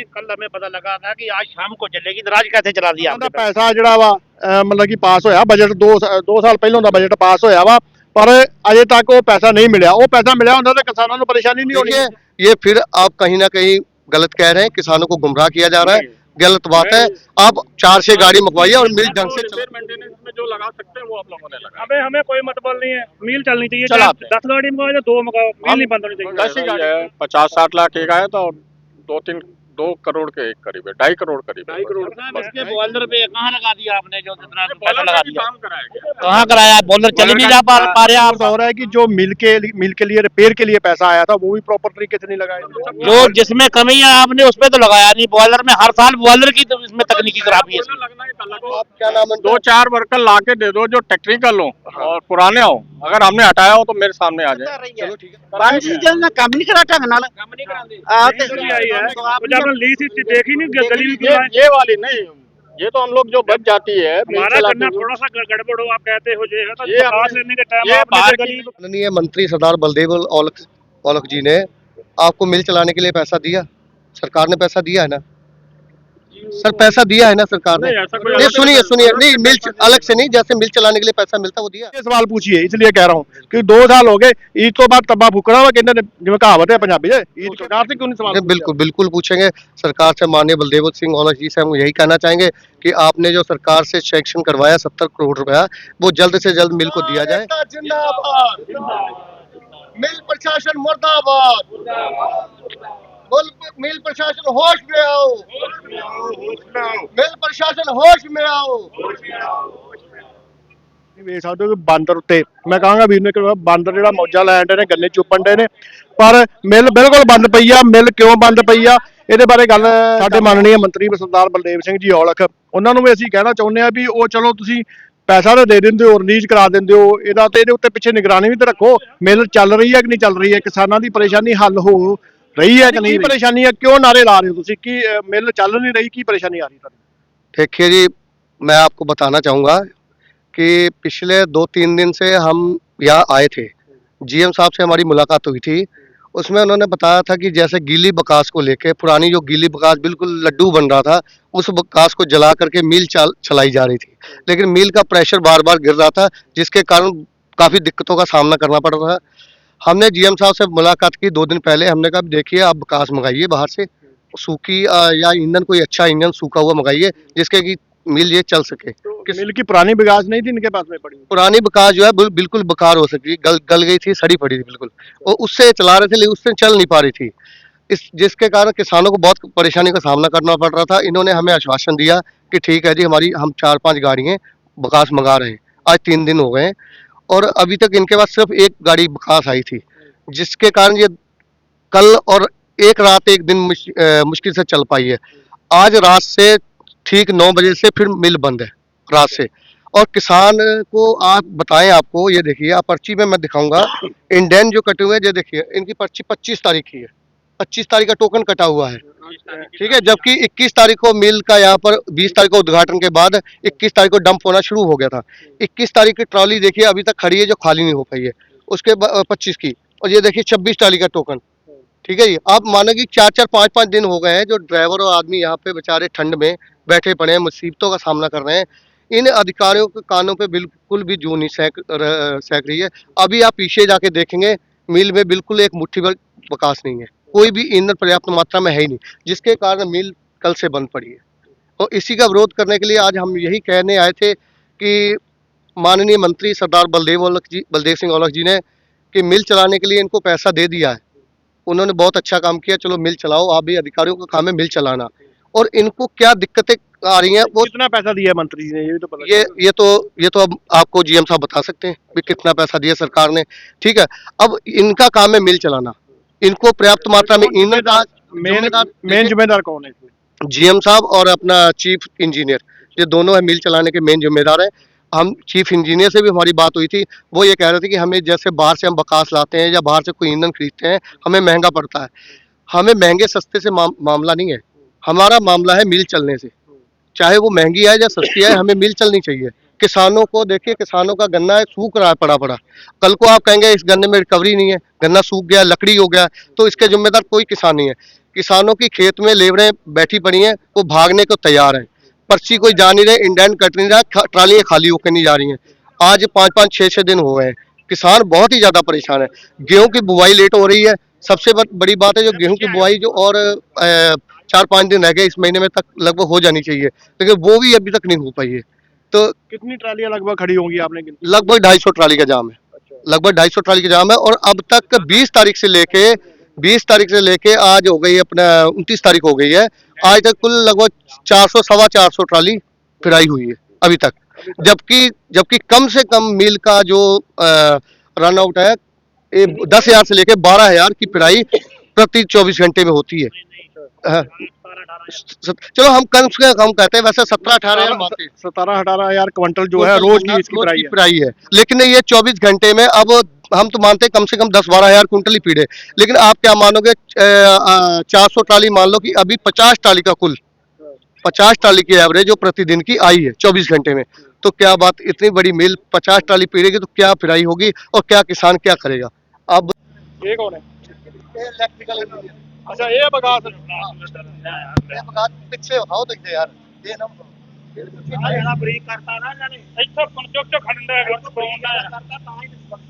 कल हमें पता लगा था कि आज शाम को चलेगी, तो आज कैसे चला दिया आपने? पैसा ਜਿਹੜਾ ਵਾ मतलब कि पास होया बजट 2 साल ਪਹਿਲਾਂ ਦਾ बजट पास होया वा पर अजे तक वो पैसा नहीं मिला। वो पैसा मिला होता तो किसानों को परेशानी नहीं होनी। देखिए ये फिर आप कहीं ना कहीं गलत कह रहे हैं, किसानों को गुमराह किया जा रहा है, गलत बात है। आप 4 से गाड़ी मंगवाइए और मिल ढंग से मेंटेनेंस में जो लगा सकते हैं वो आप लोगों ने लगा। हमें कोई मतलब नहीं है, मिल चलनी चाहिए। चला 10 गाड़ी मंगाओ या 2 मंगाओ, मिल नहीं बंद होनी चाहिए। ऐसी गाड़ी है 50-60 लाख एक आया था और 2 करोड़ के एक करीब है, 2.5 करोड़ करीब है। 2.5 करोड़ इसके बॉयलर पे कहाँ लगा दिया आपने जो जितना पैसा लगा दिया? काम कराया गया। कहाँ कराया? बॉयलर चल ही नहीं जा पा रहे आप। हो रहा है कि जो मिल के लिए रिपेयर के लिए पैसा आया था वो भी प्रॉपर तरीके से नहीं लगाया। जो जिसमें कमी है आपने उस पे तो लगाया नहीं। बॉयलर में हर साल बॉयलर की तो इसमें तकनीकी खराबी है। आप क्या नाम है? 2-4 वर्कर ला के दे दो जो टेक्निकल हो और पुराने हो। अगर हमने हटाया हो तो मेरे सामने आ जाए। चलो ठीक है। काम नहीं करा ढंग नाल, काम नहीं कराते। ली सी देखी नहीं गली में क्यों आए? ये वाली नहीं, ये तो हम लोग जो बच जाती है हमारा करना थोड़ा सा गड़बड़ हो, आप कहते हो जो है तो ये पास लेने के टाइम ये आप बाहर गली माननीय मंत्री सरदार बलदेव औलख जी ने आपको मिल चलाने के लिए पैसा दिया, सरकार ने पैसा दिया है ना सर, पैसा दिया है ना सरकार ने। नहीं, ऐसा कोई नहीं, सुनिए नहीं, मिल अलग से नहीं, जैसे मिल चलाने के लिए पैसा मिलता वो दिया। ये सवाल पूछिए इसलिए कह रहा हूँ कि 2 साल हो गए ईद तो बाद तब्बा फुकड़ा हुआ कहते ने जिवें कहावत है पंजाबी च, ईद सरकार से क्यों नहीं सवाल? बिल्कुल पूछेंगे सरकार से। माननीय बलदेव सिंह औलख जी से हम यही कहना चाहेंगे कि आपने जो सरकार से सैंक्शन करवाया 70 करोड़ रुपया, वो जल्द से जल्द मिल को दिया जाए। मिल प्रशासन मुर्दाबाद, मिल प्रशासन होश में आओ, मिल प्रशासन होश में आओ। ਵੇਖ ਸਕਦੇ ਹੋ ਕਿ ਬਾਂਦਰ ਉੱਤੇ ਮੈਂ ਕਹਾਂਗਾ ਵੀਰ ਨੇ ਕਿ ਬਾਂਦਰ ਜਿਹੜਾ ਮੌਜਾਂ ਲੈਣ ਦੇ ਨੇ, ਗੱਲੇ ਚੁੱਪਣ ਦੇ ਨੇ, ਪਰ ਮਿਲ ਬਿਲਕੁਲ ਬੰਦ ਪਈ ਆ। ਮਿਲ ਕਿਉਂ ਬੰਦ ਪਈ ਆ ਇਹਦੇ ਬਾਰੇ ਗੱਲ ਸਾਡੇ ਮਾਨਨੀय ਮੰਤਰੀ ਸਰਦਾਰ ਬਲਦੇਵ ਸਿੰਘ ਜੀ ਔਲਖ ਉਹਨਾਂ ਨੂੰ ਵੀ ਅਸੀਂ ਕਹਿਣਾ ਚਾਹੁੰਦੇ ਆ ਵੀ ਉਹ ਚਲੋ ਤੁਸੀਂ ਪੈਸਾ ਤਾਂ ਦੇ ਦਿੰਦੇ ਹੋ, ਰਿਲੀਜ਼ ਕਰਾ ਦਿੰਦੇ ਹੋ, ਇਹਦਾ ਤੇ ਇਹਦੇ ਉੱਤੇ ਪਿੱਛੇ ਨਿਗਰਾਨੀ ਵੀ ਤੇ ਰੱਖੋ। ਮਿਲ ਚੱਲ ਰਹੀ ਹੈ ਕਿ ਨਹੀਂ ਚੱਲ ਰਹੀ ਹੈ, ਕਿਸਾਨਾਂ ਦੀ ਪਰੇਸ਼ਾਨੀ ਹੱਲ ਹੋ रही है कि नहीं? परेशानी है क्यों नारे ला रहे हो तुसी कि मिल चल नहीं रही, की परेशानी आ रही है? देखिए जी, मैं आपको बताना चाहूँगा कि पिछले 2-3 दिन से हम यहाँ आए थे, जीएम साहब से हमारी मुलाकात हुई थी। उसमें उन्होंने बताया था कि जैसे गीली बकास को लेके, पुरानी जो गीली बकास बिल्कुल लड्डू बन रहा था, उस बकास को जला करके मिल चलाई जा रही थी, लेकिन मिल का प्रेशर बार बार गिर रहा था, जिसके कारण काफ़ी दिक्कतों का सामना करना पड़ रहा था। हमने जीएम साहब से मुलाकात की 2 दिन पहले। हमने कहा देखिए आप बकास मंगाइए बाहर से, सूखी या ईंधन, कोई अच्छा ईंधन सूखा हुआ मंगाइए जिसके कि मिल ये चल सके। तो मिल की पुरानी बकास नहीं थी इनके पास में पड़ी? पुरानी बकास जो है बिल्कुल बेकार हो सकती, गल गई थी, सड़ी पड़ी थी बिल्कुल, और उससे चला रहे थे लेकिन उससे चल नहीं पा रही थी, जिसके कारण किसानों को बहुत परेशानी का सामना करना पड़ रहा था। इन्होंने हमें आश्वासन दिया कि ठीक है जी, हम 4-5 गाड़ियाँ बकास मंगा रहे हैं। आज 3 दिन हो गए हैं और अभी तक इनके पास सिर्फ 1 गाड़ी बकास आई थी, जिसके कारण ये कल और एक रात 1 दिन मुश्किल से चल पाई है। आज रात से ठीक 9 बजे से फिर मिल बंद है रात से। और किसान को आप बताएं, आपको ये देखिए, आप पर्ची में मैं दिखाऊंगा, इंडेन जो कटे हुए हैं, ये देखिए इनकी पर्ची 25 तारीख की है, 25 तारीख का टोकन कटा हुआ है, ठीक है। जबकि 21 तारीख को मिल का यहाँ पर 20 तारीख को उद्घाटन के बाद 21 तारीख को डंप होना शुरू हो गया था। 21 तारीख की ट्रॉली देखिए अभी तक खड़ी है जो खाली नहीं हो पाई है, उसके 25 की, और ये देखिए 26 तारीख का टोकन, ठीक है जी। आप मानो कि 4-4, 5-5 दिन हो गए हैं जो ड्राइवर और आदमी यहाँ पे बेचारे ठंड में बैठे पड़े हैं, मुसीबतों का सामना कर रहे हैं। इन अधिकारियों के कानों पे बिल्कुल भी जूं नहीं सेक रही है। अभी आप पीछे जाके देखेंगे मिल में बिल्कुल एक मुट्ठी भर बकास नहीं है, कोई भी ईंधन पर्याप्त मात्रा में है ही नहीं, जिसके कारण मिल कल से बंद पड़ी है। और इसी का विरोध करने के लिए आज हम यही कहने आए थे कि माननीय मंत्री सरदार बलदेव सिंह औलख जी ने कि मिल चलाने के लिए इनको पैसा दे दिया है। उन्होंने बहुत अच्छा काम किया, चलो मिल चलाओ, आप भी अधिकारियों का काम है मिल चलाना। और इनको क्या दिक्कतें आ रही हैं वो कितना पैसा दिया मंत्री जी ने ये भी तो पता ये तो अब आपको जीएम साहब बता सकते हैं कि कितना पैसा दिया सरकार ने, ठीक है। अब इनका काम है मिल चलाना, इनको पर्याप्त मात्रा में ईंधन, मेन जिम्मेदार कौन है इसमें? जीएम साहब और अपना चीफ इंजीनियर, ये दोनों है मिल चलाने के मेन जिम्मेदार है। हम चीफ इंजीनियर से भी हमारी बात हुई थी, वो ये कह रहे थे कि हमें जैसे बाहर से हम बकास लाते हैं या बाहर से कोई ईंधन खरीदते हैं हमें महंगा पड़ता है। हमें महंगे सस्ते से मामला नहीं है, हमारा मामला है मिल चलने से, चाहे वो महंगी आए या सस्ती आए, हमें मिल चलनी चाहिए। किसानों को देखिए, किसानों का गन्ना सूख रहा है पड़ा। कल को आप कहेंगे इस गन्ने में रिकवरी नहीं है, गन्ना सूख गया, लकड़ी हो गया, तो इसके जिम्मेदार कोई किसान नहीं है। किसानों की खेत में लेबरें बैठी पड़ी हैं, वो भागने को तैयार हैं, पर्ची कोई जा नहीं रहे, इंडेंट कट नहीं रहा, ट्रालियां खाली होकर नहीं जा रही हैं। आज 5-5, 6-6 दिन हो गए हैं, किसान बहुत ही ज्यादा परेशान है। गेहूं की बुआई लेट हो रही है, सबसे बड़ी बात है जो गेहूं की बुआई जो और 4-5 दिन रह गए इस महीने में तक लगभग हो जानी चाहिए, लेकिन वो भी अभी तक नहीं हो पाई है। तो कितनी ट्रालियां लगभग खड़ी होंगी आपने गिनी? लगभग 250 ट्राली का जाम है, लगभग 250 ट्राली का जाम है। और अब तक 20 तारीख से लेके आज हो गई अपना 29 तारीख हो गई है, आज तक कुल लगभग 400 सवा 400 ट्राली फिराई हुई है अभी तक। जबकि कम से कम मिल का जो रन आउट है 10,000 से लेके 12,000 की फिराई प्रति 24 घंटे में होती है। चलो हम कम से कम कहते हैं, वैसे 17-18,000 मानते हैं, 17-18,000 क्विंटल जो है रोज की इसकी रोज की पिराई है। लेकिन ये 24 घंटे में अब हम तो मानते हैं कम से कम 10-12,000 कुंटल ही पीड़े। लेकिन आप क्या मानोगे, 400 ट्राली मान लो कि अभी 50 ट्राली का कुल 50 ट्राली की एवरेज जो प्रतिदिन की आई है 24 घंटे में, तो क्या बात, इतनी बड़ी मिल 50 ट्राली पीड़ेगी तो क्या पिराई होगी और क्या किसान क्या करेगा। अब ये कौन है? इलेक्ट्रिकल अच्छा, ये बगास पीछे उठाओ तो यार, ये ना ਜਿਹੜਾ ਬਰੀਕ ਕਰਤਾ ਨਾ ਇਹਨਾਂ ਨੇ ਇੱਥੋਂ ਚੁੱਕ ਚੁੱਕ ਖੜਨ ਦਾ ਕਰਤਾ ਤਾਂ ਹੀ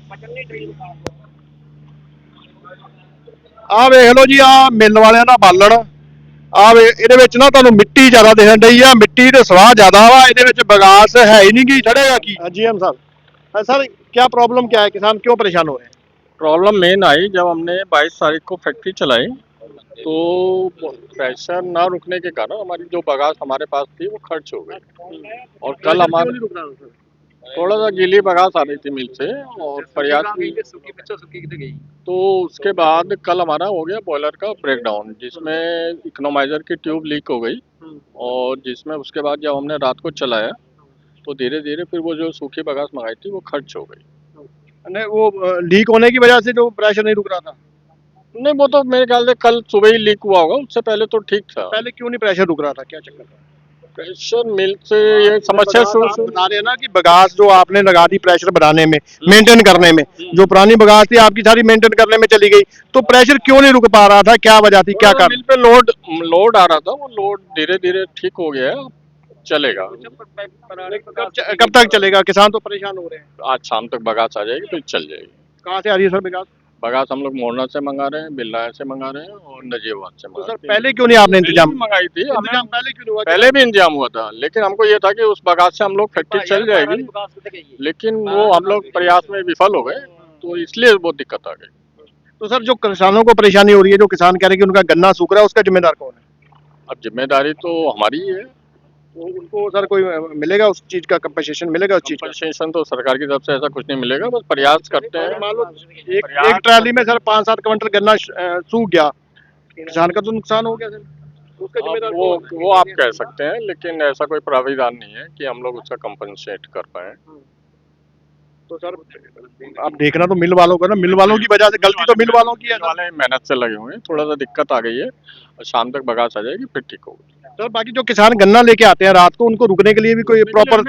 ਬਚਣ ਨਹੀਂ ਡਰੀਮ ਆਹ ਵੇਖ ਲਓ ਜੀ, ਆਹ ਮਿੱਲ ਵਾਲਿਆਂ ਦਾ ਬਾਲਣ, ਆਹ ਇਹਦੇ ਵਿੱਚ ਨਾ ਤੁਹਾਨੂੰ ਮਿੱਟੀ ਜ਼ਿਆਦਾ ਦਿਖਣ ਡਈ ਆ, ਮਿੱਟੀ ਤੇ ਸਵਾਹ ਜ਼ਿਆਦਾ ਵਾ, ਇਹਦੇ ਵਿੱਚ ਬਗਾਸ ਹੈ ਹੀ ਨਹੀਂ ਗੀ, ਚੜੇਗਾ ਕੀ? जी एम साहब, सर क्या प्रॉब्लम क्या है, किसान क्यों परेशान हो रहे हैं? प्रॉब्लम मेन आई जब हमने 22 तारीख को फैक्ट्री चलाई, तो प्रेशर ना रुकने के कारण हमारी जो बगास हमारे पास थी वो खर्च हो गई। और कल हमारे थोड़ा सा गीली बगास आ रही थी मिल से और प्रयास भी, तो उसके बाद कल हमारा हो गया बॉयलर का ब्रेकडाउन, जिसमें इकोनोमाइजर की ट्यूब लीक हो गई। और जिसमें उसके बाद जब हमने रात को चलाया तो धीरे धीरे फिर वो जो सूखी बगास मंगाई थी वो खर्च हो गई। नहीं, वो लीक होने की वजह से जो प्रेशर नहीं रुक रहा था? नहीं, वो तो मेरे ख्याल से कल सुबह ही लीक हुआ होगा, उससे पहले तो ठीक था। पहले क्यों नहीं प्रेशर रुक रहा था, क्या चक्कर था? प्रेशर मिल से ये समस्या शुरू बता रहे हैं ना कि बगास जो आपने लगा दी प्रेशर बनाने में, मेंटेन करने में, जो पुरानी बगास थी आपकी सारी मेंटेन करने में चली गई, तो प्रेशर क्यों नहीं रुक पा रहा था, क्या वजह थी, क्या कारण? मिल पे लोड आ रहा था, वो लोड धीरे धीरे ठीक हो गया है, चलेगा। कब तक चलेगा? किसान तो परेशान हो रहे हैं। आज शाम तक बगास आ जाएगी तो चल जाएगी। कहाँ से आ रही है सर बगास? बगास हम लोग मोरना से मंगा रहे हैं, बिल्लाया से मंगा रहे हैं और नजीबाबाद से तो मंगा सर रहे हैं। पहले क्यों नहीं आपने इंतजाम मंगाई थी हमें, इंतजाम पहले क्यों नहीं हुआ? पहले भी इंतजाम हुआ था, लेकिन हमको ये था कि उस बगास से हम लोग फैक्ट्री चल जाएगी, लेकिन वो हम लोग प्रयास में विफल हो गए, तो इसलिए बहुत दिक्कत आ गई। तो सर जो किसानों को परेशानी हो रही है, जो किसान कह रहे हैं कि उनका गन्ना सूख रहा है, उसका जिम्मेदार कौन है? अब जिम्मेदारी तो हमारी ही है। तो उनको सर कोई मिलेगा उस चीज का, कंपनसेशन मिलेगा उस चीज का? कंपनसेशन तो सरकार की तरफ से ऐसा कुछ नहीं मिलेगा, बस प्रयास करते हैं। मान लो एक ट्राली में सर 5-7 क्विंटल गन्ना सूख गया, किसान का तो नुकसान हो गया सर, उसका जिम्मेदार वो कौन है? वो आप कह सकते हैं, लेकिन ऐसा कोई प्राविधान नहीं है कि हम लोग उसका कंपनसेट कर पाए। तो सर आप देखना तो मिल वालों का ना, मिल वालों की वजह से गलती तो मिल वालों की है मिल वाले मेहनत से लगे हुए हैं, थोड़ा सा दिक्कत आ गई है और शाम तक बगास आ जाएगी फिर ठीक होगी। सर। बाकी जो किसान गन्ना लेके आते हैं रात को, उनको रुकने के लिए भी कोई प्रॉपर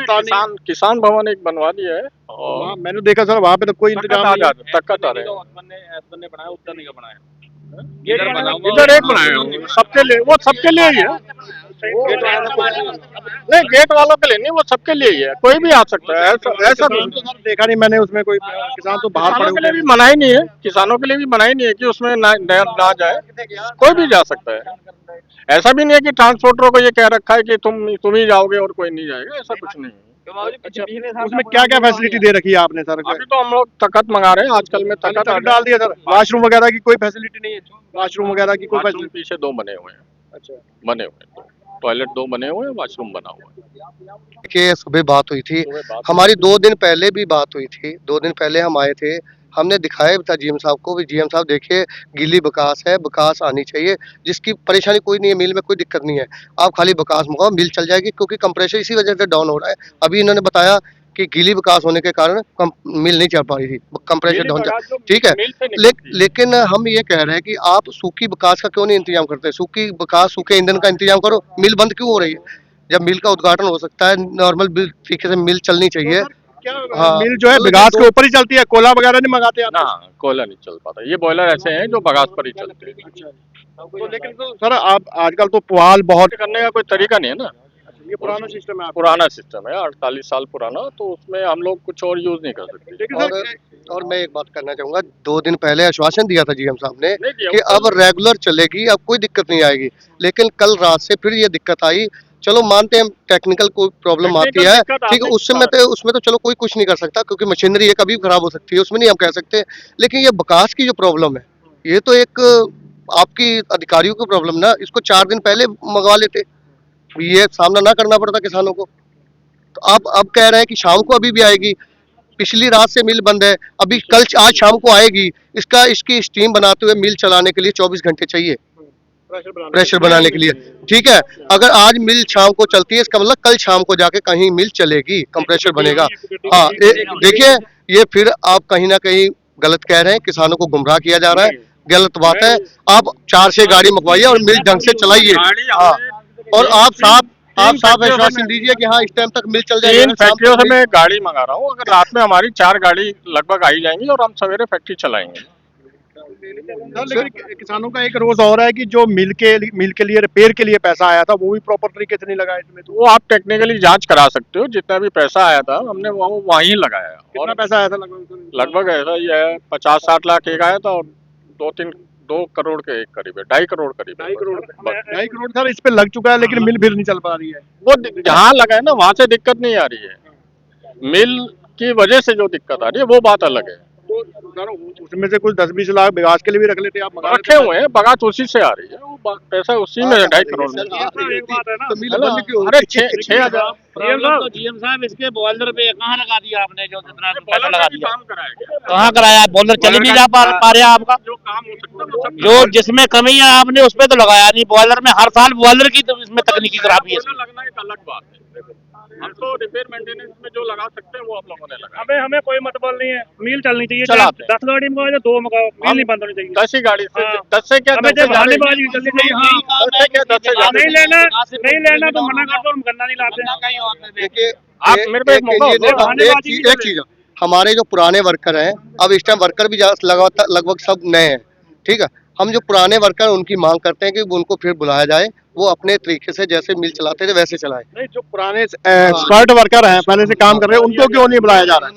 किसान भवन एक बनवा दिया है और मैंने देखा सर वहाँ पे तो कोई इंतजाम नहीं है। दिक्कत आ रहे हैं। इधर एक बनाया है सबके लिए, वो सबके लिए ही है, नहीं गेट वालों के लिए नहीं, वो सबके लिए ही है, कोई भी आ सकता है। ऐसा तो सर देखा नहीं मैंने उसमें कोई किसान तो बाहर किसानों के पड़े लिए भी मना ही नहीं है, किसानों के लिए भी मना ही नहीं है कि उसमें ना जाए, कोई भी जा सकता है। ऐसा भी नहीं है कि ट्रांसपोर्टरों को ये कह रखा है कि तुम ही जाओगे और कोई नहीं जाएगा, ऐसा कुछ नहीं है। उसमें क्या क्या फैसिलिटी दे रखी है आपने सर? अभी तो हम लोग तकत मंगा रहे हैं, आजकल में तकत डाल दिया सर। वॉशरूम वगैरह की कोई फैसिलिटी नहीं है? वॉशरूम वगैरह की कोई वाशरूम फैसिलिटी? पीछे 2 बने हुए हैं, अच्छा, बने हुए हैं, टॉयलेट 2 बने हुए हैं, वॉशरूम बना हुआ है। के सुबह बात हुई थी हमारी, 2 दिन पहले भी बात हुई थी, 2 दिन पहले हम आए थे, हमने दिखाया भी था जीएम साहब को भी, जीएम साहब देखिए गीली बकास है, बकास आनी चाहिए, जिसकी परेशानी कोई नहीं है, मिल में कोई दिक्कत नहीं है, आप खाली बकास मंगाओ मिल चल जाएगी, क्योंकि कंप्रेशर इसी वजह से डाउन हो रहा है। अभी इन्होंने बताया कि गीली बकास होने के कारण मिल नहीं चल पा रही थी, कंप्रेशर डाउन, ठीक है। लेकिन हम ये कह रहे हैं कि आप सूखी बकास का क्यों नहीं इंतजाम करते? सूखी बकास, सूखे ईंधन का इंतजाम करो, मिल बंद क्यों हो रही है? जब मिल का उद्घाटन हो सकता है, नॉर्मल बिल तरीके से मिल चलनी चाहिए। हाँ, मिल जो है बिगास के ऊपर ही चलती है, कोयला वगैरह नहीं मंगाते आप? ना कोयला नहीं चल पाता, ये बॉयलर ऐसे हैं जो बगास पर ही चलते हैं। तो लेकिन तो सर आप आजकल तो पुआल बहुत करने का कोई तरीका नहीं है ना, ये पुराना सिस्टम है पुराना सिस्टम है 48 साल पुराना, तो उसमें हम लोग कुछ और यूज नहीं कर सकते। लेकिन सर और मैं एक बात करना चाहूंगा, 2 दिन पहले आश्वासन दिया था जीएम साहब ने नहीं दिया, कि अब रेगुलर चलेगी, अब कोई दिक्कत नहीं आएगी, लेकिन कल रात से फिर ये दिक्कत आई। चलो मानते हैं टेक्निकल कोई प्रॉब्लम आती है, ठीक है, उसमें तो चलो कोई कुछ नहीं कर सकता, क्योंकि मशीनरी है कभी भी खराब हो सकती है, उसमें नहीं हम कह सकते। लेकिन ये बकास की जो प्रॉब्लम है, ये तो एक आपकी अधिकारियों की प्रॉब्लम ना, इसको 4 दिन पहले मंगवा लेते, ये सामना ना करना पड़ता किसानों को। तो अब कह रहे हैं कि शाम को अभी भी आएगी, पिछली रात से मिल बंद है, अभी कल आज शाम को आएगी। इसकी स्टीम बनाते हुए मिल चलाने के लिए 24 घंटे चाहिए प्रेशर बनाने के लिए, ठीक है। अगर आज मिल शाम को चलती है, इसका मतलब कल शाम को जाके कहीं मिल चलेगी, कंप्रेशर बनेगा। हाँ, देखिए ये फिर आप कहीं ना कहीं गलत कह रहे हैं, किसानों को गुमराह किया जा रहा है, गलत बात है। आप 4-6 गाड़ी मंगवाइए और मिल ढंग से चलाइए। हाँ, और आप साफ आश्वासन दीजिए कि हाँ इस टाइम तक मिल चल जाएगी। 3 फैक्ट्रियों से मैं गाड़ी मंगा रहा हूँ, अगर रात में हमारी 4 गाड़ी लगभग आई जाएंगी और हम सवेरे फैक्ट्री चलाएंगे। लेकिन किसानों का एक रोज और है कि जो मिल के लिए रिपेयर के लिए पैसा आया था वो भी प्रॉपर तरीके से नहीं लगा इसमें। तो वो आप टेक्निकली जांच करा सकते हो, जितना भी पैसा आया था हमने वो वहीं लगाया। कितना और पैसा आया था लगभग ऐसा ही है, 50-60 लाख एक आया था और 2 करोड़ के एक करीब है, 2.5 करोड़ करीब है। 2.5 करोड़ सर इस पे लग चुका है, लेकिन मिल फिर नहीं चल पा रही है। वो जहाँ लगा है ना, वहां से दिक्कत नहीं आ रही है, मिल की वजह से जो दिक्कत आ रही है वो बात अलग है। तो सर उसमें से कुछ 10-20 लाख बिगास के लिए भी रख लेते आप, मंगा रखे हुए हैं, बगात उसी से आ रही है, वो पैसा उसी में 2.5 करोड़ में। एक बात है ना, अरे 6,000 जीएम साहब इसके बॉयलर पे कहाँ लगा दिया आपने, जो जितना पैसा लगा दिया काम कराया कहाँ कराया? बॉयलर चल ही नहीं जा पा रहा आपका, जो काम हो सकता है वो सब जो जिसमें कमी है आपने उस पे तो लगाया नहीं। बॉयलर में हर साल बॉयलर की तो इसमें तकनीकी खराबी है। लगना एक अलग बात है, हम तो रिपेयर मेंटेनेंस में जो लगा सकते हैं वो आप लोगों ने लगा। हमें कोई मतलब नहीं है, मिल चलनी चाहिए, चलाते हैं। 10 गाड़ी मंगाओ या 2 मंगाओ, मिल नहीं बंद होनी चाहिए। 10 ही गाड़ी से, 10 से क्या, हमें 10 से जब गाड़ी गाड़ी चलनी चाहिए। हाँ, 10 से क्या, 10 से नहीं लेना तो मना कर दो, हम गन्ना नहीं लाते। देखिए आप मेरे पे एक मौका दो। एक चीज, हमारे जो पुराने वर्कर हैं, अब इस टाइम वर्कर भी लगभग सब नए हैं, ठीक है। हम जो पुराने वर्कर उनकी मांग करते हैं कि उनको फिर बुलाया जाए, वो अपने तरीके से जैसे मिल चलाते थे वैसे चलाएं। नहीं, जो पुराने एक्सपर्ट वर्कर हैं, पहले से काम कर रहे हैं, उनको क्यों नहीं बुलाया जा रहा है?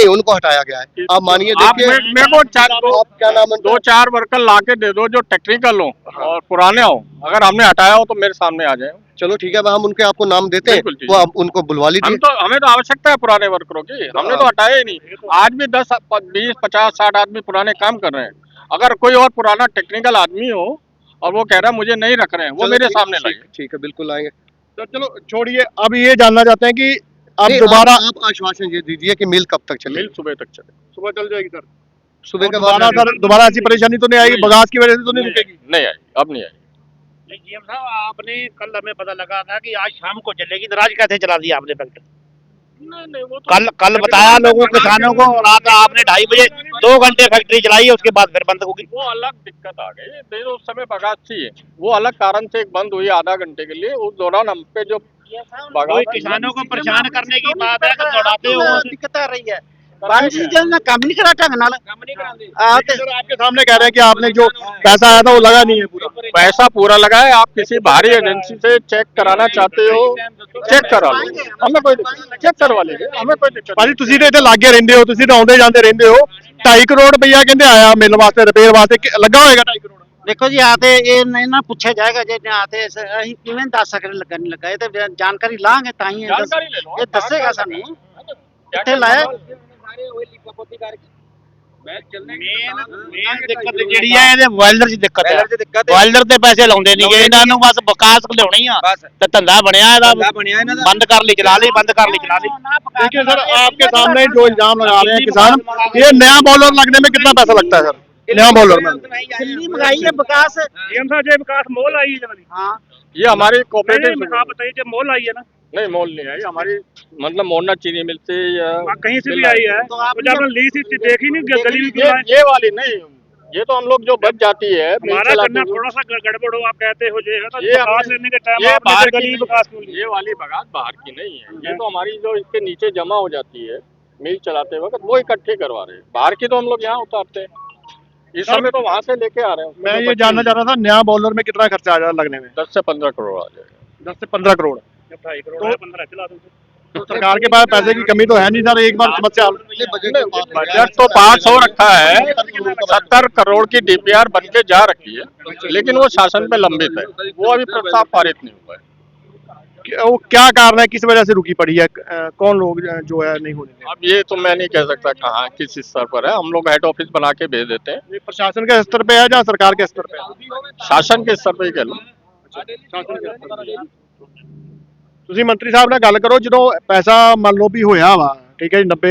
उनको हटाया गया है। आप मानिए, देखिए मेरे को क्या नाम है, 2-4 वर्कर ला के दे दो जो टेक्निकल हो और पुराने हो, अगर हमने हटाया हो तो मेरे सामने आ जाए। चलो ठीक है, हम उनके आपको नाम देते हैं, बिल्कुल, वो आप उनको बुलवा लीजिए। हमें तो आवश्यकता है पुराने वर्करों की, हमने तो हटाया ही नहीं। आज भी 10, 20, 50, 60 आदमी पुराने काम कर रहे हैं। अगर कोई और पुराना टेक्निकल आदमी हो और वो कह रहा है मुझे नहीं रख रहे हैं, वो मेरे सामने लाइए। ठीक है, बिल्कुल आएंगे। तो चलो छोड़िए, अब ये जानना चाहते हैं कि अब नहीं, दोबारा आप आश्वासन ये दीजिए कि मिल कब तक चले। मिल सुबह तक चले। सुबह चल जाएगी सर? सुबह के दोबारा बाद सर दोबारा ऐसी परेशानी तो नहीं आएगी? बगास की वजह से तो नहीं रुकेगी? नहीं आई, अब नहीं आई। जीएम साहब, आपने कल हमें पता लगा था कि आज शाम को चलेगी, तो आज कैसे चला दिया आपने फैक्ट्री? नहीं, वो तो कल बताया लोगों किसानों को, रात आपने 2:30 बजे 2 घंटे फैक्ट्री चलाई है, उसके बाद फिर बंद होगी। वो अलग दिक्कत आ गई, देखो उस समय बगास थी, वो अलग कारण से एक बंद हुई आधा घंटे के लिए। उस दौरान हम पे जो कोई किसानों को परेशान करने की बात है कि दौड़ाते हो, दिक्कत आ रही है। बांझी जो ना काम नहीं करा ढंग नाल। सर आपके सामने कह रहे हैं कि आपने जो पैसा आया था वो लगा नहीं है पूरा। पैसा पूरा लगा है, आप किसी बाहरी एजेंसी से चेक कराना चाहते हो, चेक करा लो, हमें कोई चेक करवा लीजिए, हमें कोई दिक्कत ਭਾਜੀ ਤੁਸੀਂ ਤੇ ਇੱਥੇ ਲਾਗੇ ਰਹਿੰਦੇ ਹੋ, ਤੁਸੀਂ ਤਾਂ ਆਉਂਦੇ ਜਾਂਦੇ ਰਹਿੰਦੇ ਹੋ। 2.5 ਕਰੋੜ ਰੁਪਈਆ ਕਹਿੰਦੇ ਆਇਆ ਮਿਲ ਵਾਸਤੇ, ਰਿਪੇਅਰ ਵਾਸਤੇ ਲੱਗਾ ਹੋਏਗਾ 2.5 ਕਰੋੜ। ਦੇਖੋ ਜੀ, ਆ ਤੇ ਇਹ ਨਹੀਂ ਨਾ ਪੁੱਛਿਆ ਜਾਏਗਾ, ਜੇ ਨਾ ਤੇ ਅਸੀਂ ਕਿਵੇਂ ਦੱਸ ਸਕਦੇ ਲੱਗਾ ਨਹੀਂ ਲੱਗਾ? ਇਹ ਤੇ ਜਾਣਕਾਰੀ ਲਾਂਗੇ ਤਾਂ ਹੀ ਜਾਣਕਾਰੀ ਲੈ ਲਓ। ਇਹ ਦੱਸੇਗਾ ਸਾਨੂੰ ਕਿੱਥੇ ਲਾਇਆ। ਮੇਨ ਦਿੱਕਤ ਜਿਹੜੀ ਹੈ ਇਹਦੇ ਬੋਇਲਰ 'ਚ ਦਿੱਕਤ ਹੈ। ਬੋਇਲਰ ਤੇ ਪੈਸੇ ਲਾਉਂਦੇ ਨਹੀਂ ਗੇ, ਇਹਨਾਂ ਨੂੰ ਬਸ ਵਿਕਾਸ ਲਿਆਉਣੀ ਆ ਤੇ ਧੰਦਾ ਬਣਿਆ ਇਹਦਾ, ਬੰਦ ਕਰ ਲਈ ਚਲਾ ਲਈ, ਬੰਦ कर ली चला ली। देखिए सर, आपके सामने जो इल्जाम लगा रहे हैं किसान, ये नया बॉलर लगने में कितना पैसा लगता है सर? नया बॉलर में दिल्ली मंगाई है विकास। जीएम साहब, जो विकास मोल आई है वाली, हाँ, ये हमारी कोऑपरेटिव आप बताइए, जो मोल आई है ना, नहीं, मोल नहीं आई हमारी, मतलब मोरना चीनी मिलती या कहीं से भी आई है, तो आपने लीज देखी नहीं, गली में ये वाली नहीं, ये तो हम लोग जो बच जाती है मिल हमारा चलाते करना हुए- थोड़ा सा गड़बड़ हो, आप कहते हो ये है ना, ये विकास हमने- लेने के टाइम ये आपने बाहर फिर की गली नहीं विकास क्यों है, लिया? ये वाली बगास बाहर की नहीं है, ये तो हमारी जो इसके नीचे जमा हो जाती है मिल चलाते वक्त वो इकट्ठे करवा रहे हैं। बाहर की तो हम लोग यहाँ उतारते हैं, इस समय तो वहां से लेके आ रहे हैं। मैं ये जानना चाह रहा था नया बॉलर में कितना खर्चा आ जाएगा लगने में? 10 से 15 करोड़ आ जाएगा। 10 से 15 करोड़। जब 2.5 करोड़ है 15 चला दो। तो सरकार के पास पैसे की कमी तो है नहीं सर, एक बार समस्या हल। बजट तो पास हो रखा है, 70 करोड़ की डीपीआर बन के जा रखी है, लेकिन वो शासन पे लंबित है, वो अभी प्रस्ताव पारित नहीं हुआ है। वो क्या कारण है, किस वजह से रुकी पड़ी है, कौन लोग जो है नहीं होने दे? अब ये तो मैं नहीं कह सकता कहाँ किस स्तर पर है, हम लोग हेड ऑफिस बना के भेज देते हैं, ये प्रशासन के स्तर पे है या सरकार के स्तर पे है? शासन के स्तर पे ही कह लो। ਤੁਸੀਂ ਮੰਤਰੀ ਸਾਹਿਬ ਨਾਲ ਗੱਲ ਕਰੋ, ਜਦੋਂ ਪੈਸਾ ਮੰਨ ਲਓ ਵੀ ਹੋਇਆ ਵਾ, ਠੀਕ ਹੈ ਜੀ, 90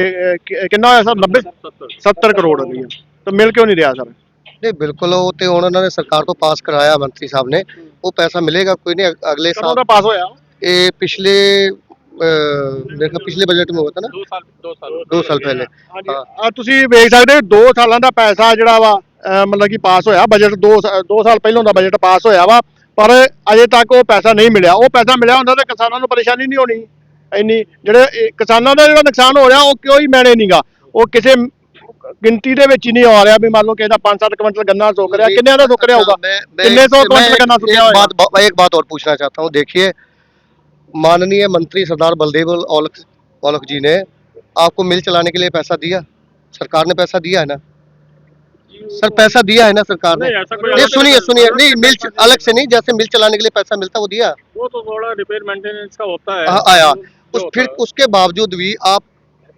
ਕਿੰਨਾ ਹੋਇਆ ਸਰ, 90 70 ਕਰੋੜ ਰੁਪਏ, ਤਾਂ ਮਿਲ ਕਿਉਂ ਨਹੀਂ ਰਿਹਾ ਸਰ? नहीं बिल्कुल वो तो उन्होंने सरकार को पास कराया मंत्री साहब ने, वो पैसा मिलेगा कोई नहीं अगले ਕਦੋਂ साल। ਦਾ ਪਾਸ ਹੋਇਆ? ये पिछले देखो पिछले बजट में हुआ था ना, 2 साल पहले। ਹਾਂਜੀ हाँ। ਆ ਤੁਸੀਂ ਵੇਖ ਸਕਦੇ ਹੋ 2 ਸਾਲਾਂ ਦਾ ਪੈਸਾ ਜਿਹੜਾ ਵਾ ਮਤਲਬ ਕਿ ਪਾਸ ਹੋਇਆ, ਬਜਟ 2 ਸਾਲ ਪਹਿਲਾਂ ਦਾ ਬਜਟ ਪਾਸ ਹੋਇਆ ਵਾ, ਪਰ ਅਜੇ ਤੱਕ ਉਹ ਪੈਸਾ ਨਹੀਂ ਮਿਲਿਆ। ਉਹ ਪੈਸਾ ਮਿਲਿਆ ਹੁੰਦਾ ਤਾਂ ਕਿਸਾਨਾਂ ਨੂੰ ਪਰੇਸ਼ਾਨੀ ਨਹੀਂ ਹੋਣੀ ਇੰਨੀ। ਜਿਹੜੇ ਕਿਸਾਨਾਂ ਦਾ ਜਿਹੜਾ ਨੁਕਸਾਨ ਹੋ ਰਿਹਾ ਉਹ ਕਿਉਂ ਹੀ ਮੈਨੇ ਨਹੀਂਗਾ, ਉਹ ਕਿਸੇ ਗਿਣਤੀ ਦੇ ਵਿੱਚ ਹੀ ਨਹੀਂ ਆ ਰਿਹਾ ਵੀ ਮੰਨ ਲਓ ਕਿਸੇ ਦਾ 5-7 ਕੁਇੰਟਲ ਗੰਨਾ ਸੁੱਕ ਰਿਹਾ, ਕਿੰਨਿਆਂ ਦਾ ਸੁੱਕ ਰਿਹਾ होगा? कितने सौ क्विंटल गन्ना सूख गया होगा? एक बात और पूछना चाहता हूँ। देखिए माननीय मंत्री सरदार बलदेव औलख जी ने आपको मिल चलाने के लिए पैसा दिया, सरकार ने पैसा दिया है ना सर, पैसा दिया है ना सरकार ने? नहीं, ऐसा कोई- नहीं सुनिए सुनिए, नहीं मिल अलग से नहीं, जैसे मिल चलाने के लिए पैसा मिलता वो दिया। वो तो थोड़ा रिपेयर मेंटेनेंस का होता है। हाँ, आया जो होता फिर है। उसके बावजूद भी आप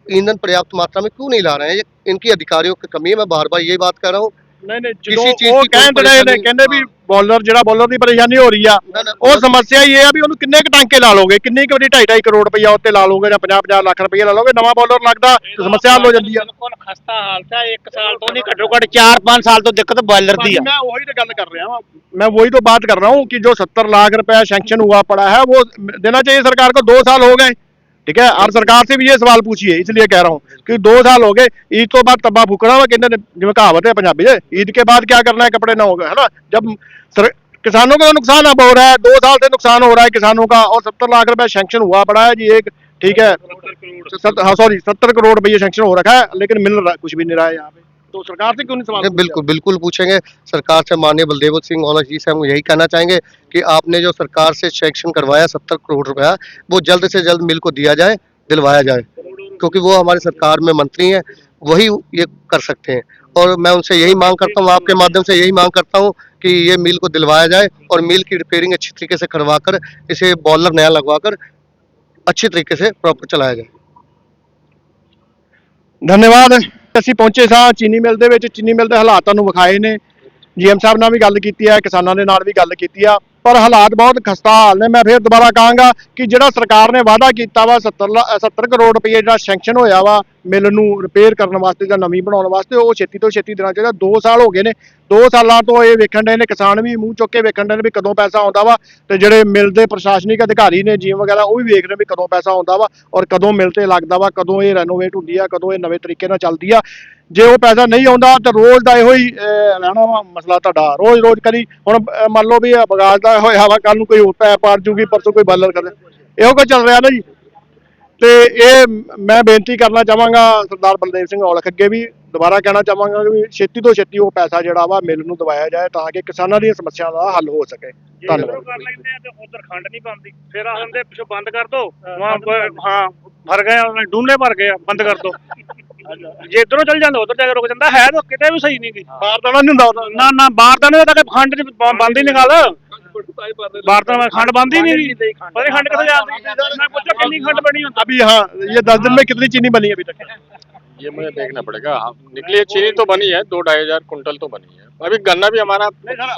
ईंधन पर्याप्त मात्रा में क्यों नहीं ला रहे हैं? ये इनकी अधिकारियों की कमी है, मैं बार बार यही बात कर रहा हूँ। ਨਹੀਂ ਨਹੀਂ, किसी ਜਦੋਂ चीज़ ਉਹ की कोई ਕਹਿਣ ਰਹੇ ਨੇ, परेशानी- ਕਹਿੰਦੇ ਵੀ हाँ। ਬੋਲਰ ਜਿਹੜਾ ਬੋਲਰ ਦੀ ਪਰੇਸ਼ਾਨੀ ਹੋ ਰਹੀ ਆ, ना, ना, ਉਹ ਸਮੱਸਿਆ ਇਹ ਆ ਵੀ ਉਹਨੂੰ ਕਿੰਨੇ ਕੁ ਟਾਂਕੇ ਲਾ ਲੋਗੇ, ਕਿੰਨੀ ਕੁ ਵਾਰੀ 2.5 ਕਰੋੜ ਰੁਪਈਆ ਉੱਤੇ ਲਾ ਲੋਗੇ ਜਾਂ 50-50 ਲੱਖ ਰੁਪਈਆ ਲਾ ਲੋਗੇ, ਨਵਾਂ ਬੋਲਰ ਲੱਗਦਾ ਤੇ ਸਮੱਸਿਆ ਹੱਲ ਹੋ ਜਾਂਦੀ ਆ। ਬਿਲਕੁਲ ਖਸਤਾ ਹਾਲਤ ਹੈ, 1 ਸਾਲ ਤੋਂ ਨਹੀਂ ਘੱਟੋ ਘੱਟ 4-5 ਸਾਲ ਤੋਂ ਦਿੱਕਤ बॉयलर दी है। मैं वही तो गल कर रहा हूँ, मैं वही तो बात कर रहा हूँ कि जो 70 लाख रुपया सैंक्शन हुआ पड़ा है वो देना चाहिए सरकार को। 2 साल हो गए, ठीक है, और सरकार से भी ये सवाल पूछिए, इसलिए कह रहा हूँ कि 2 साल हो गए, ईद तो बाद तब्बा फूकना वा, कहते जिवें कहावत है पंजाबी है, ईद के बाद क्या करना है, कपड़े ना हो गए, है ना। जब किसानों का नुकसान अब हो रहा है, 2 साल से नुकसान हो रहा है किसानों का, और 70 लाख रुपया सैंक्शन हुआ पड़ा है जी एक, ठीक है, 70 करोड़ रुपये सैंक्शन हो रखा है, लेकिन मिल रहा कुछ भी नहीं रहा है यहाँ पे। तो सरकार से क्यों नहीं सवाल नहीं, बिल्कुल बिल्कुल पूछेंगे सरकार से। माननीय बलदेव सिंह औलख जी से हम यही कहना चाहेंगे कि आपने जो सरकार से सैंक्शन करवाया 70 करोड़ रुपया, वो जल्द से जल्द मिल को दिया जाए, दिलवाया जाए, क्योंकि वो हमारी सरकार में मंत्री हैं, वही ये कर सकते हैं। और मैं उनसे यही मांग करता हूँ, आपके माध्यम से यही मांग करता हूँ कि ये मिल को दिलवाया जाए और मिल की रिपेयरिंग अच्छी तरीके से करवाकर इसे बॉलर नया लगवाकर अच्छी तरीके से प्रॉपर चलाया जाए। ਧੰਨਵਾਦ। ਅਸੀਂ ਪਹੁੰਚੇ ਸਾਂ ਚੀਨੀ ਮਿਲ ਦੇ ਵਿੱਚ, ਚੀਨੀ ਮਿਲ ਦੇ ਹਾਲਾਤ ਤੁਹਾਨੂੰ ਵਿਖਾਏ ਨੇ, ਜੀਐਮ ਸਾਹਿਬ ਨਾਲ ਵੀ ਗੱਲ ਕੀਤੀ ਹੈ, ਕਿਸਾਨਾਂ ਦੇ ਨਾਲ ਵੀ ਗੱਲ ਕੀਤੀ ਆ, ਪਰ ਹਾਲਾਤ ਬਹੁਤ ਖਸਤਾ ਹਾਲ ਨੇ। ਮੈਂ ਫਿਰ ਦੁਬਾਰਾ ਕਹਾਂਗਾ ਕਿ ਜਿਹੜਾ ਸਰਕਾਰ ਨੇ ਵਾਅਦਾ ਕੀਤਾ ਵਾ 70 ਕਰੋੜ ਰੁਪਏ ਜਿਹੜਾ ਸੈਂਕਸ਼ਨ ਹੋਇਆ ਵਾ ਮਿਲ ਨੂੰ ਰਿਪੇਅਰ ਕਰਨ ਵਾਸਤੇ ਜਾਂ ਨਵੀਂ ਬਣਾਉਣ ਵਾਸਤੇ, ਉਹ ਛੇਤੀ ਤੋਂ ਛੇਤੀ ਦੇਣਾ ਚਾਹੀਦਾ। 2 ਸਾਲ ਹੋ ਗਏ ਨੇ, 2 ਸਾਲਾਂ ਤੋਂ ਇਹ ਵੇਖਣ ਡਏ ਨੇ, ਕਿਸਾਨ ਵੀ ਮੂੰਹ ਚੁੱਕ ਕੇ ਵੇਖਣ ਡਏ ਨੇ ਵੀ ਕਦੋਂ ਪੈਸਾ ਆਉਂਦਾ ਵਾ, ਤੇ ਜਿਹੜੇ ਮਿਲ ਦੇ ਪ੍ਰਸ਼ਾਸਨਿਕ ਅਧਿਕਾਰੀ ਨੇ ਜੀਐਮ ਵਗੈਰਾ ਉਹ ਵੀ ਵੇਖ ਰਹੇ ਵੀ ਕਦੋਂ ਪੈਸਾ ਆਉਂਦਾ ਵਾ ਔਰ ਕਦੋਂ ਮਿਲ ਤੇ ਲੱਗਦਾ ਵਾ, ਕਦੋਂ ਇਹ ਰੈਨੋਵੇਟ ਹੁੰਦੀ ਆ, ਕਦੋਂ ਇਹ ਨਵੇਂ ਤਰੀਕੇ ਨਾਲ ਚੱਲਦੀ ਆ। ਜੇ ਉਹ ਪੈਸਾ ਨਹੀਂ ਆਉਂਦਾ ਤਾਂ ਰੋਜ਼ ਦਾ ਇਹੋ ਹੀ ਰਹਿਣਾ ਵਾ ਮਸਲਾ ਤੁਹਾਡਾ, ਰੋਜ਼ ਕਰੀ। ਹੁਣ ਮੰਨ ਲਓ ਵੀ ਬਗਾਜ ਦਾ ਹੋਇਆ ਵਾ, ਕੱਲ ਨੂੰ ਕੋਈ ਹੋਰ ਪੈ ਪਾੜ ਜੂਗੀ, ਪਰਸੋਂ ਕੋਈ ਬਾਲਰ ਕਰ, ਇਹੋ ਕੁਝ ਚੱਲ ਰਿਹਾ ਨਾ ਜੀ। ਤੇ ਇਹ ਮੈਂ ਬੇਨਤੀ ਕਰਨਾ ਚਾਹਾਂਗਾ ਸਰਦਾਰ ਬਲਦੇਵ ਸਿੰਘ ਔਲਖ ਅੱਗੇ ਵੀ, ਦੁਬਾਰਾ ਕਹਿਣਾ ਚਾਹਾਂਗਾ ਕਿ ਛੇਤੀ ਤੋਂ ਛੇਤੀ ਉਹ ਪੈਸਾ ਜਿਹੜਾ ਵਾ ਮਿਲ ਨੂੰ ਦਵਾਇਆ ਜਾਏ ਤਾਂ ਕਿ ਕਿਸਾਨਾਂ ਦੀਆਂ ਸਮੱਸਿਆਵਾਂ ਦਾ ਹੱਲ ਹੋ ਸਕੇ। ਧੰਨਵਾਦ। ਕਰ ਲੈਂਦੇ ਆ ਤੇ ਉਧਰ ਖੰਡ ਨਹੀਂ ਬਣਦੀ, ਫਿਰ ਆ ਜਾਂਦੇ ਪਿੱਛੋਂ ਬੰਦ ਕਰ ਦੋ। ਹਾਂ ਭਰ ਗਏ, ਡੂਨੇ ਭਰ ਗਏ, ਬੰਦ ਕਰ ਦੋ। ਜੇ ਇਧਰੋਂ ਚੱਲ ਜਾਂਦਾ ਉਧਰ ਜਾ ਕੇ ਰੁਕ ਜਾਂਦਾ ਹੈ, ਤਾਂ ਕਿਤੇ ਵੀ ਸਹੀ ਨਹੀਂ ਗੀ। ਬਾਰਦਾਨਾ ਨਹੀਂ ਹੁੰਦਾ ਨਾ ਨਾ ਬਾਰਦਾਨੇ ਦਾ ਤਾਂ ਖੰਡ ਬੰਦ ਹੀ ਨਹੀਂ ਗੱਲ, ਬਾਰਦਾਨਾ ਖੰਡ ਬੰਦ ही नहीं, पता नहीं खंड कितने जाती। मैं पूछा कितनी खंड बनी होती अभी। हाँ, ये 10 दिन में कितनी चीनी बनी अभी तक? ये मुझे देखना पड़ेगा। हाँ, निकली चीनी तो बनी है, 2-2.5 हजार कुंटल तो बनी है। अभी गन्ना भी हमारा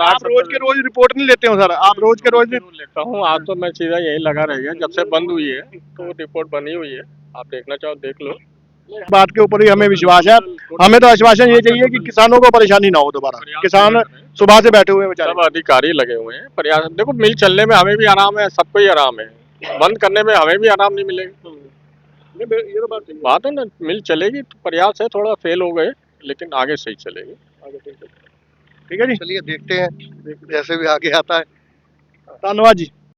आप रोज के रोज रिपोर्ट नहीं लेते हो सर? आप रोज के रोज लेता हूँ। आज तो मैं सीधा यही लगा रह गया, जब से बंद हुई है तो रिपोर्ट बनी हुई है, आप देखना चाहो देख लो। बात के ऊपर ही हमें विश्वास है। हमें तो आश्वासन ये चाहिए कि किसानों को परेशानी ना हो दोबारा। किसान सुबह से बैठे हुए हैं बेचारे। सब अधिकारी लगे हुए हैं प्रयास। देखो मिल चलने में हमें भी आराम है, सबको ही आराम है, बंद करने में हमें भी आराम नहीं मिलेगा। ये तो बात है ना, मिल चलेगी तो प्रयास है, थोड़ा फेल हो गए लेकिन आगे सही चलेगी। ठीक है जी चलिए देखते हैं जैसे भी आगे आता है। धन्यवाद जी।